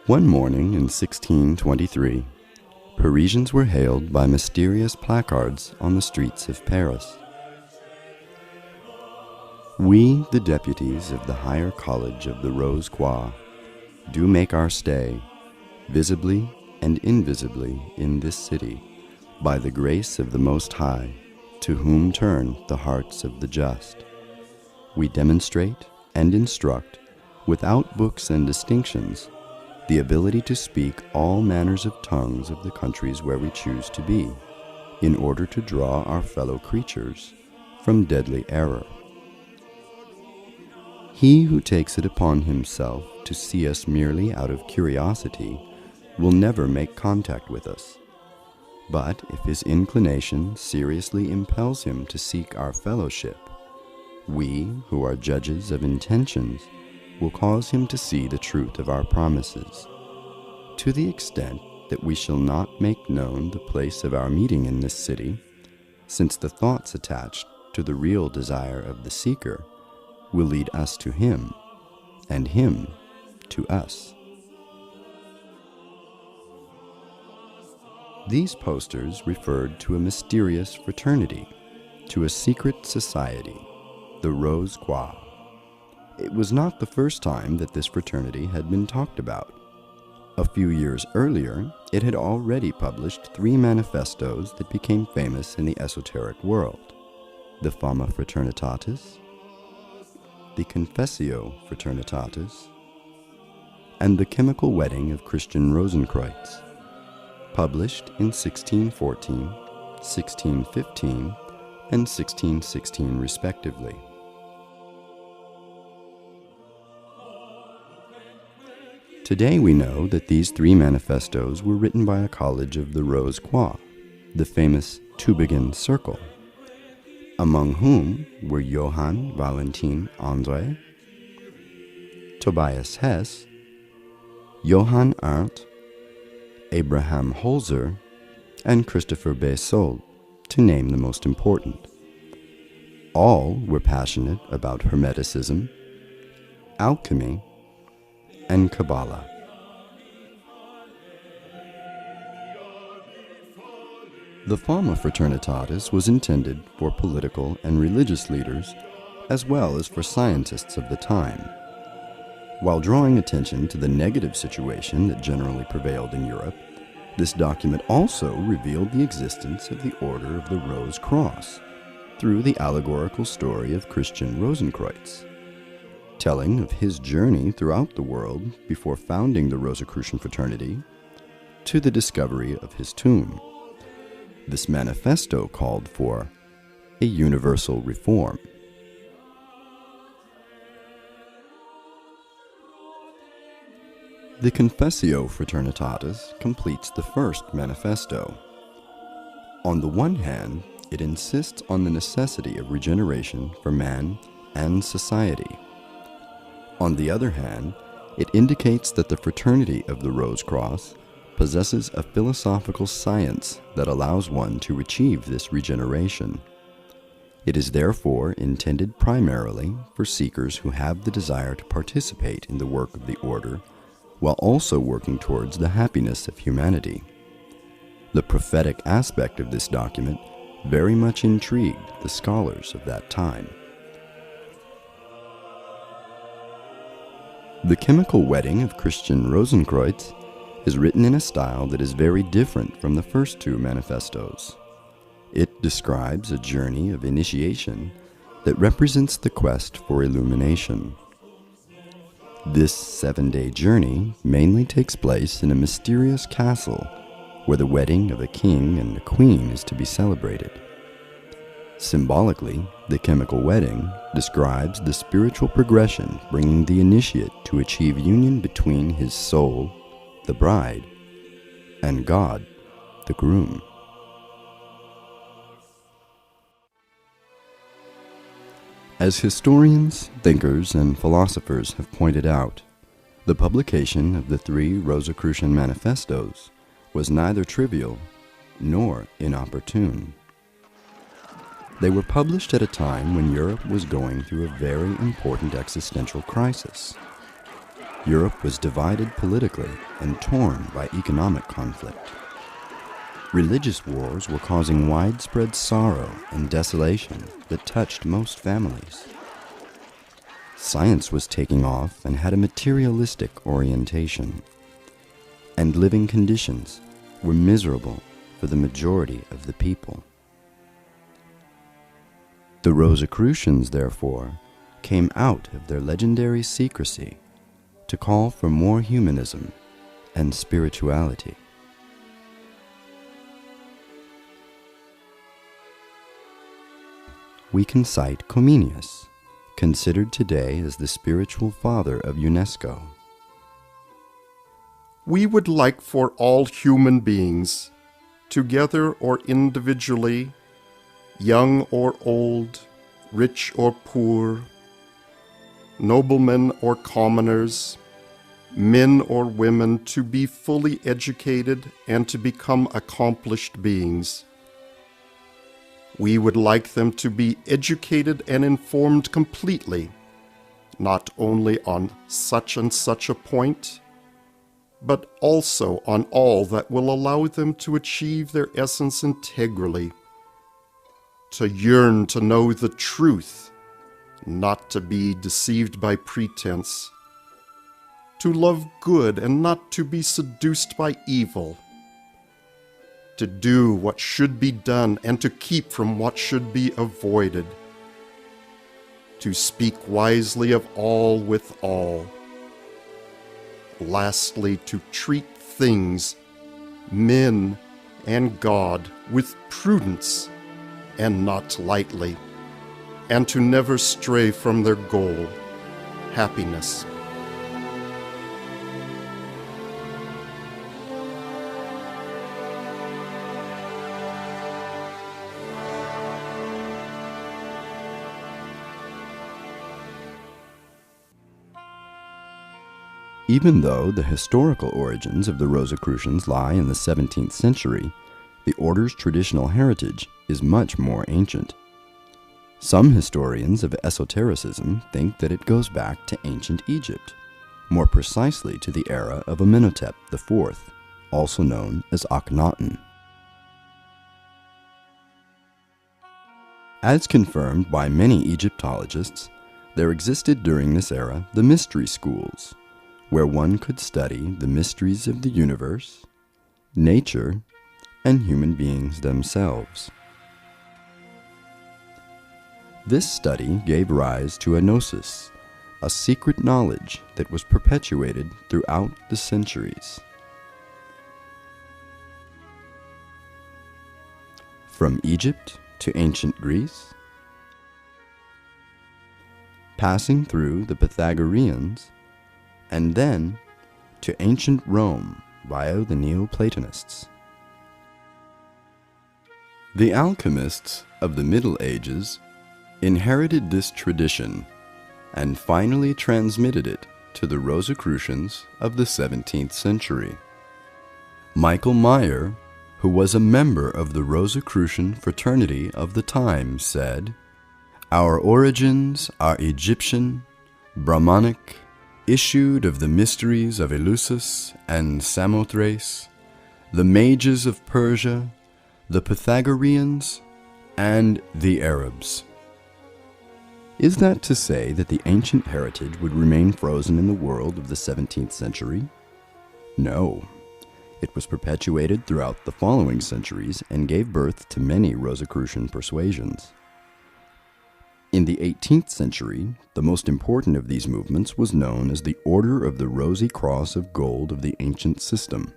One morning in 1623, Parisians were hailed by mysterious placards on the streets of Paris. We, the deputies of the Higher College of the Rose-Croix, do make our stay, visibly and invisibly, in this city, by the grace of the Most High, to whom turn the hearts of the just. We demonstrate and instruct, without books and distinctions, the ability to speak all manners of tongues of the countries where we choose to be, in order to draw our fellow creatures from deadly error. He who takes it upon himself to see us merely out of curiosity will never make contact with us. But if his inclination seriously impels him to seek our fellowship, we, who are judges of intentions, will cause him to see the truth of our promises, to the extent that we shall not make known the place of our meeting in this city, since the thoughts attached to the real desire of the seeker will lead us to him, and him to us. These posters referred to a mysterious fraternity, to a secret society, the Rose-Croix. It was not the first time that this fraternity had been talked about. A few years earlier, it had already published 3 manifestos that became famous in the esoteric world: the Fama Fraternitatis, the Confessio Fraternitatis, and the Chemical Wedding of Christian Rosicrucian, published in 1614, 1615, and 1616 respectively. Today we know that these 3 manifestos were written by a college of the Rose-Croix, the famous Tübingen Circle, among whom were Johann Valentin André, Tobias Hess, Johann Arndt, Abraham Holzer, and Christopher Beissol, to name the most important. All were passionate about Hermeticism, alchemy, and Kabbalah. The Fama Fraternitatis was intended for political and religious leaders, as well as for scientists of the time. While drawing attention to the negative situation that generally prevailed in Europe, this document also revealed the existence of the Order of the Rose-Croix through the allegorical story of Christian Rosicrucian, telling of his journey throughout the world before founding the Rosicrucian Fraternity to the discovery of his tomb. This manifesto called for a universal reform. The Confessio Fraternitatis completes the first manifesto. On the one hand, it insists on the necessity of regeneration for man and society. On the other hand, it indicates that the fraternity of the Rose-Croix possesses a philosophical science that allows one to achieve this regeneration. It is therefore intended primarily for seekers who have the desire to participate in the work of the order, while also working towards the happiness of humanity. The prophetic aspect of this document very much intrigued the scholars of that time. The Chemical Wedding of Christian Rosicrucian is written in a style that is very different from the first 2 manifestos. It describes a journey of initiation that represents the quest for illumination. This 7-day journey mainly takes place in a mysterious castle where the wedding of a king and a queen is to be celebrated. Symbolically, the chemical wedding describes the spiritual progression bringing the initiate to achieve union between his soul, the bride, and God, the groom. As historians, thinkers, and philosophers have pointed out, the publication of the 3 Rosicrucian manifestos was neither trivial nor inopportune. They were published at a time when Europe was going through a very important existential crisis. Europe was divided politically and torn by economic conflict. Religious wars were causing widespread sorrow and desolation that touched most families. Science was taking off and had a materialistic orientation, and living conditions were miserable for the majority of the people. The Rosicrucians, therefore, came out of their legendary secrecy to call for more humanism and spirituality. We can cite Comenius, considered today as the spiritual father of UNESCO. We would like for all human beings, together or individually, young or old, rich or poor, noblemen or commoners, men or women, to be fully educated and to become accomplished beings. We would like them to be educated and informed completely, not only on such and such a point, but also on all that will allow them to achieve their essence integrally, to yearn to know the truth, not to be deceived by pretense, to love good and not to be seduced by evil, to do what should be done and to keep from what should be avoided, to speak wisely of all with all. Lastly, to treat things, men and God, with prudence and not lightly, and to never stray from their goal, happiness. Even though the historical origins of the Rosicrucians lie in the 17th century, the order's traditional heritage is much more ancient. Some historians of esotericism think that it goes back to ancient Egypt, more precisely to the era of Amenhotep IV, also known as Akhenaten. As confirmed by many Egyptologists, there existed during this era the mystery schools, where one could study the mysteries of the universe, nature, and human beings themselves. This study gave rise to a gnosis, a secret knowledge that was perpetuated throughout the centuries. From Egypt to ancient Greece, passing through the Pythagoreans, and then to ancient Rome via the Neoplatonists. The alchemists of the Middle Ages inherited this tradition and finally transmitted it to the Rosicrucians of the 17th century. Michael Meyer, who was a member of the Rosicrucian Fraternity of the time, said, "Our origins are Egyptian, Brahmanic, issued of the mysteries of Eleusis and Samothrace, the mages of Persia, the Pythagoreans, and the Arabs." Is that to say that the ancient heritage would remain frozen in the world of the 17th century? No. It was perpetuated throughout the following centuries and gave birth to many Rosicrucian persuasions. In the 18th century, the most important of these movements was known as the Order of the Rosy Cross of Gold of the Ancient System.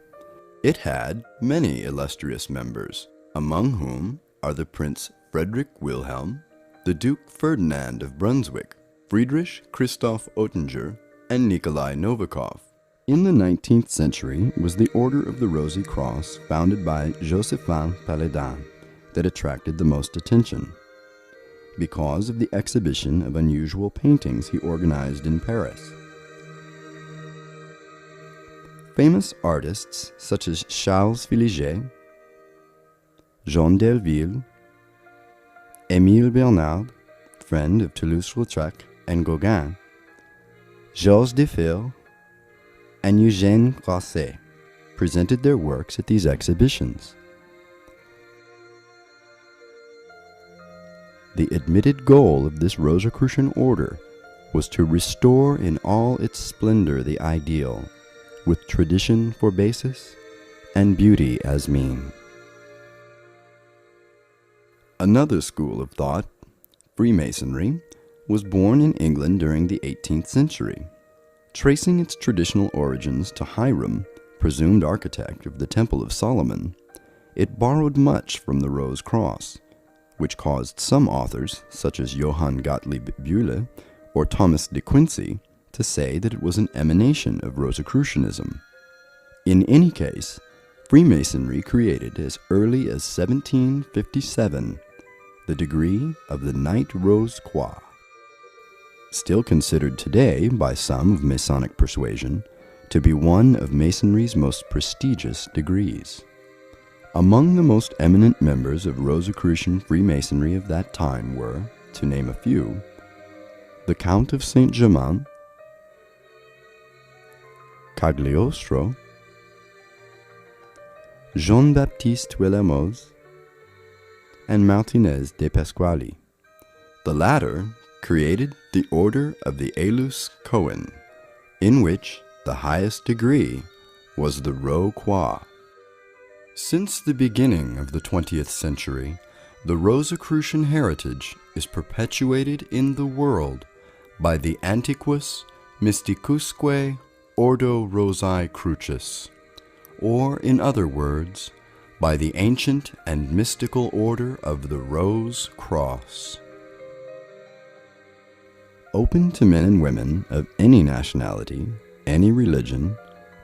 It had many illustrious members, among whom are the Prince Frederick Wilhelm, the Duke Ferdinand of Brunswick, Friedrich Christoph Oettinger, and Nikolai Novikov. In the 19th century was the Order of the Rosy Cross, founded by Josephin Paladin, that attracted the most attention, because of the exhibition of unusual paintings he organized in Paris. Famous artists such as Charles Filiget, Jean Delville, Émile Bernard, friend of Toulouse-Lautrec and Gauguin, Georges Defils, and Eugène Grasset presented their works at these exhibitions. The admitted goal of this Rosicrucian order was to restore in all its splendor the ideal, with tradition for basis and beauty as mean. Another school of thought, Freemasonry, was born in England during the 18th century. Tracing its traditional origins to Hiram, presumed architect of the Temple of Solomon, it borrowed much from the Rose-Croix, which caused some authors, such as Johann Gottlieb Bühle or Thomas de Quincey, to say that it was an emanation of Rosicrucianism. In any case, Freemasonry created as early as 1757 the degree of the Knight Rose-Croix, still considered today by some of Masonic persuasion to be one of Masonry's most prestigious degrees. Among the most eminent members of Rosicrucian Freemasonry of that time were, to name a few, the Count of Saint-Germain, Cagliostro, Jean-Baptiste Willermoz, and Martinez de Pasquale. The latter created the Order of the Élus Cohen, in which the highest degree was the Rose-Croix. Since the beginning of the 20th century, the Rosicrucian heritage is perpetuated in the world by the Antiquus Mysticusque Ordo Rosae Crucis, or in other words, by the ancient and mystical order of the Rose-Croix. Open to men and women of any nationality, any religion,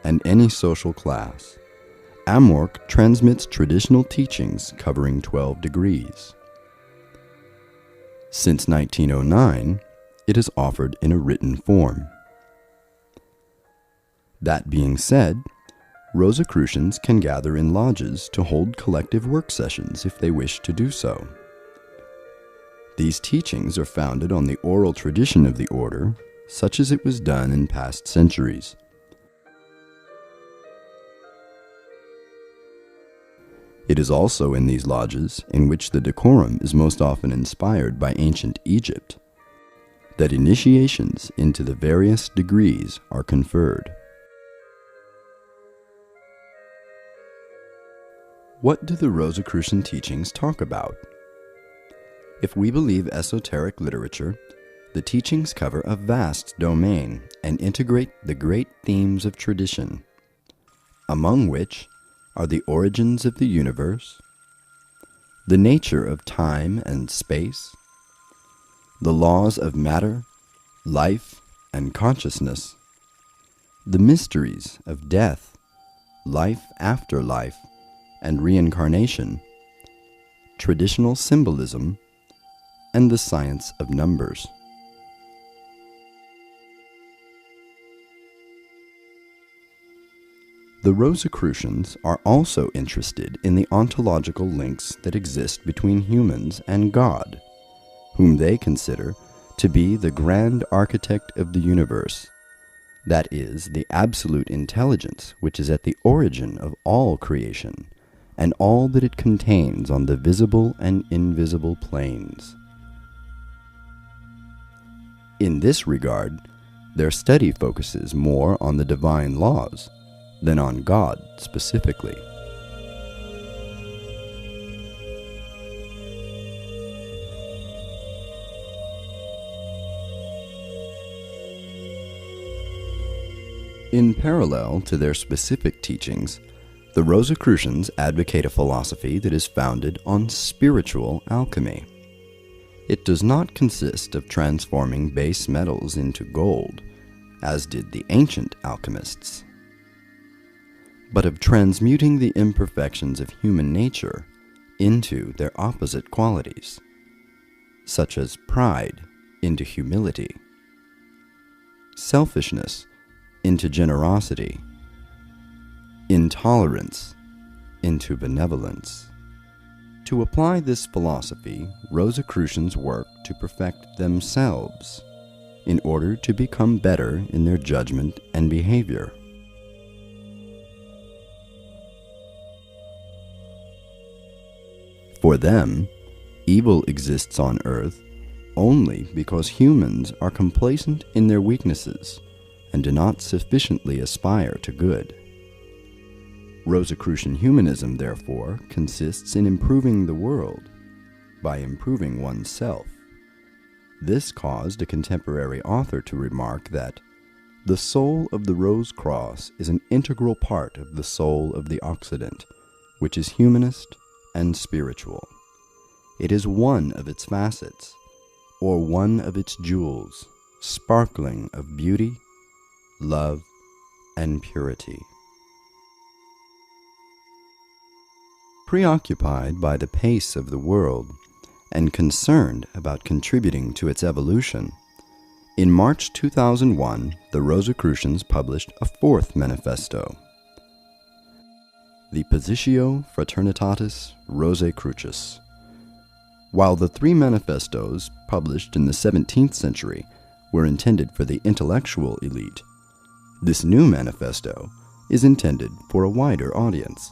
and any social class, Amorc transmits traditional teachings covering 12 degrees. Since 1909, it is offered in a written form. That being said, Rosicrucians can gather in lodges to hold collective work sessions if they wish to do so. These teachings are founded on the oral tradition of the order, such as it was done in past centuries. It is also in these lodges, in which the decorum is most often inspired by ancient Egypt, that initiations into the various degrees are conferred. What do the Rosicrucian teachings talk about? If we believe esoteric literature, the teachings cover a vast domain and integrate the great themes of tradition, among which are the origins of the universe, the nature of time and space, the laws of matter, life, and consciousness, the mysteries of death, life after life, and reincarnation, traditional symbolism, and the science of numbers. The Rosicrucians are also interested in the ontological links that exist between humans and God, whom they consider to be the grand architect of the universe, that is, the absolute intelligence which is at the origin of all creation and all that it contains on the visible and invisible planes. In this regard, their study focuses more on the divine laws than on God specifically. In parallel to their specific teachings, the Rosicrucians advocate a philosophy that is founded on spiritual alchemy. It does not consist of transforming base metals into gold, as did the ancient alchemists, but of transmuting the imperfections of human nature into their opposite qualities, such as pride into humility, selfishness into generosity, intolerance into benevolence. To apply this philosophy, Rosicrucians work to perfect themselves in order to become better in their judgment and behavior. For them, evil exists on earth only because humans are complacent in their weaknesses and do not sufficiently aspire to good. Rosicrucian humanism, therefore, consists in improving the world by improving oneself. This caused a contemporary author to remark that the soul of the Rose-Croix is an integral part of the soul of the Occident, which is humanist and spiritual. It is one of its facets, or one of its jewels, sparkling of beauty, love, and purity. Preoccupied by the pace of the world and concerned about contributing to its evolution, in March 2001, the Rosicrucians published a fourth manifesto, the Positio Fraternitatis Rosicrucis. While the three manifestos published in the 17th century were intended for the intellectual elite, this new manifesto is intended for a wider audience.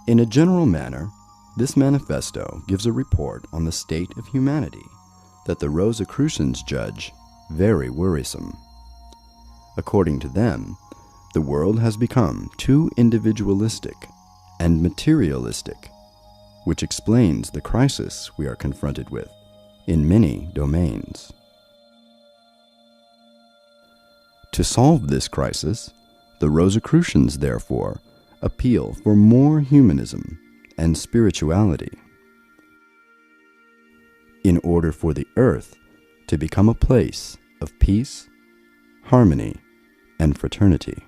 In a general manner, this manifesto gives a report on the state of humanity that the Rosicrucians judge very worrisome. According to them, the world has become too individualistic and materialistic, which explains the crisis we are confronted with in many domains. To solve this crisis, the Rosicrucians, therefore, appeal for more humanism and spirituality in order for the earth to become a place of peace, harmony, and fraternity.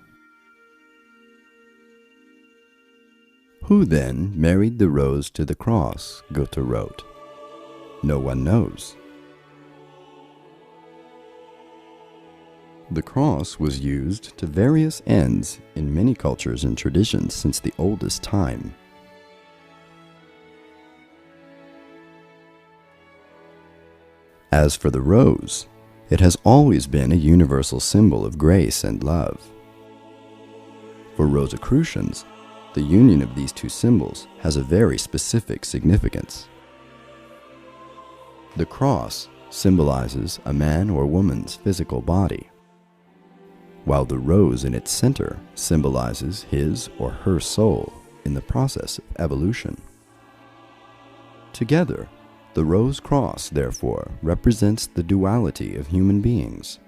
Who then married the rose to the cross, Goethe wrote? No one knows. The cross was used to various ends in many cultures and traditions since the oldest time. As for the rose, it has always been a universal symbol of grace and love. For Rosicrucians, the union of these two symbols has a very specific significance. The cross symbolizes a man or woman's physical body, while the rose in its center symbolizes his or her soul in the process of evolution. Together, the Rose-Croix, therefore, represents the duality of human beings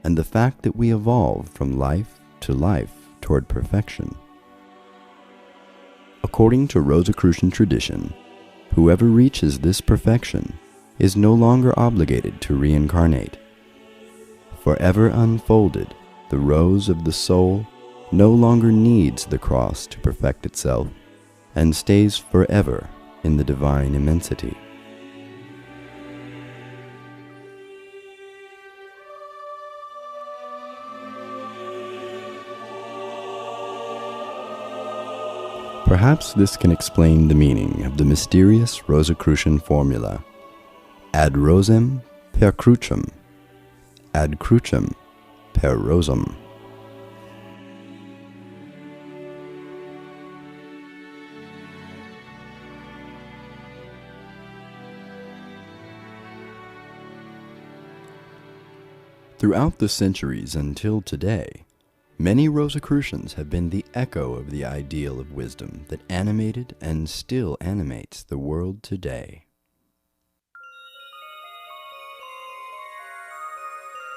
and the fact that we evolve from life to life toward perfection. According to Rosicrucian tradition, whoever reaches this perfection is no longer obligated to reincarnate. Forever unfolded, the rose of the soul no longer needs the cross to perfect itself and stays forever in the divine immensity. Perhaps this can explain the meaning of the mysterious Rosicrucian formula, ad rosem per crucem, ad crucem per rosum. Throughout the centuries until today, many Rosicrucians have been the echo of the ideal of wisdom that animated and still animates the world today.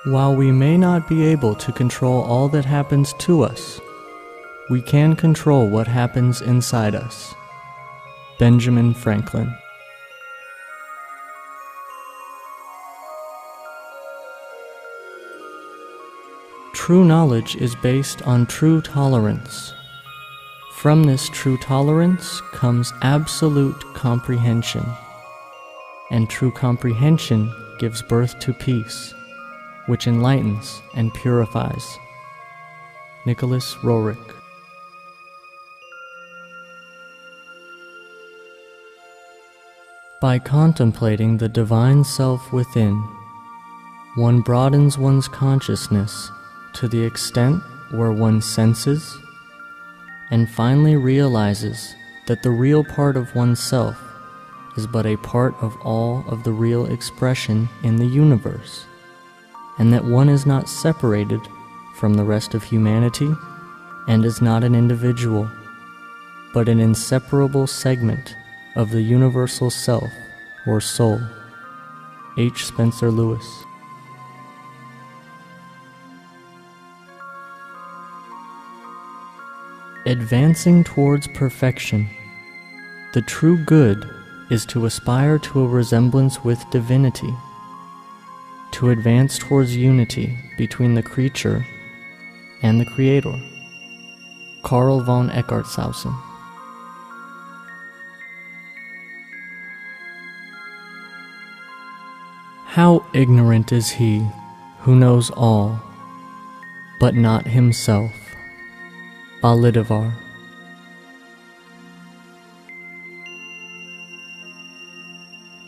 While we may not be able to control all that happens to us, we can control what happens inside us. Benjamin Franklin. True knowledge is based on true tolerance. From this true tolerance comes absolute comprehension, and true comprehension gives birth to peace, which enlightens and purifies. Nicholas Roerich. By contemplating the divine self within, one broadens one's consciousness to the extent where one senses and finally realizes that the real part of oneself is but a part of all of the real expression in the universe, and that one is not separated from the rest of humanity and is not an individual, but an inseparable segment of the universal self or soul. H. Spencer Lewis. Advancing towards perfection, the true good is to aspire to a resemblance with divinity, to advance towards unity between the creature and the Creator. Karl von Eckartshausen. How ignorant is he who knows all, but not himself. Balidivar.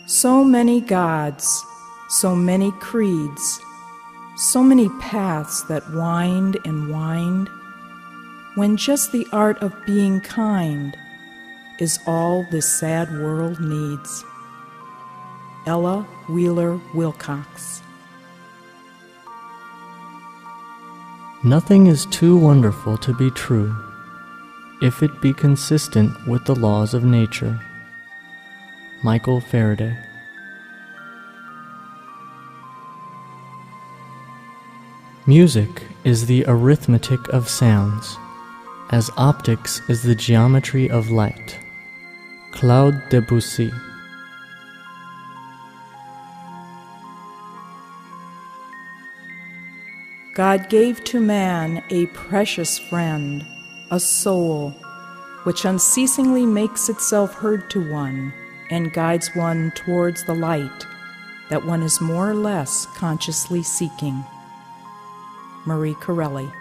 So many gods, so many creeds, so many paths that wind and wind, when just the art of being kind is all this sad world needs. Ella Wheeler Wilcox. Nothing is too wonderful to be true, if it be consistent with the laws of nature. Michael Faraday. Music is the arithmetic of sounds, as optics is the geometry of light. Claude Debussy. God gave to man a precious friend, a soul, which unceasingly makes itself heard to one and guides one towards the light that one is more or less consciously seeking. Marie Corelli.